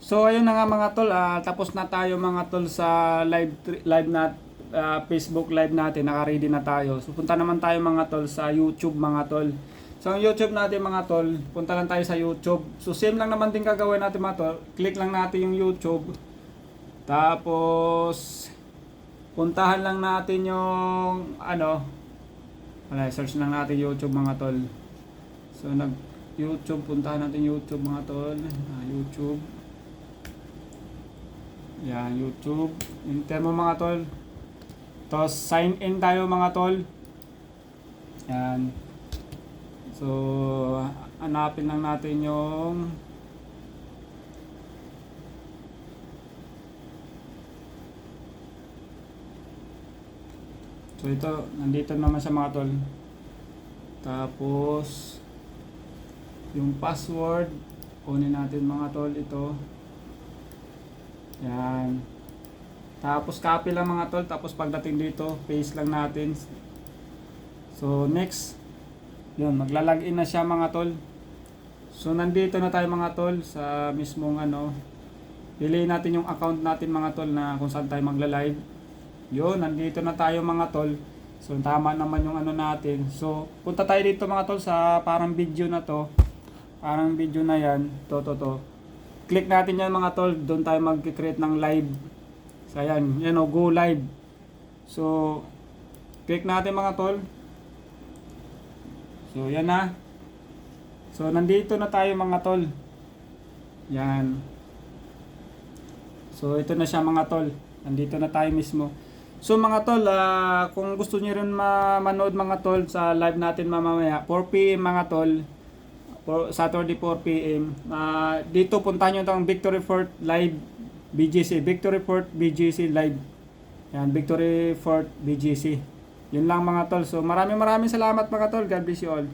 So ayun na nga mga tol, tapos na tayo mga tol sa live na Facebook live natin, naka-ready na tayo. So punta naman tayo mga tol sa YouTube mga tol. So ang YouTube natin mga tol, punta lang tayo sa YouTube. So same lang naman din gagawin natin mga tol. Click lang natin yung YouTube. Tapos puntahan lang natin yung search lang natin YouTube mga tol. So nag YouTube, puntahan natin YouTube mga tol. YouTube. Yan, YouTube. Enter mo mga tol. Tapos sign in tayo mga tol. Yan. So hanapin lang natin yung So ito, nandito naman sa mga tol. Tapos yung password, kunin natin mga tol ito. Yan. Tapos copy lang mga tol, tapos pagdating dito, paste lang natin. So next, yun, magla-login na siya mga tol. So nandito na tayo mga tol sa mismong piliin natin yung account natin mga tol na kung saan tayo magla-live. Yun, nandito na tayo mga tol. So tama naman yung natin. So punta tayo dito mga tol sa parang video na to. Parang video na yan, to. Click natin yan mga tol, doon tayo mag-create ng live. So ayan, go live. So click natin mga tol. So yan na. So nandito na tayo mga tol. Yan. So ito na siya mga tol. Nandito na tayo mismo. So mga tol, kung gusto niyo rin manood mga tol sa live natin mamaya, 4 PM mga tol. Saturday 4 PM. Dito puntahan nyo itong Victory Fort Live BGC. Victory Fort BGC Live. Yan, Victory Fort BGC. Yun lang mga tol. So maraming salamat mga tol. God bless you all.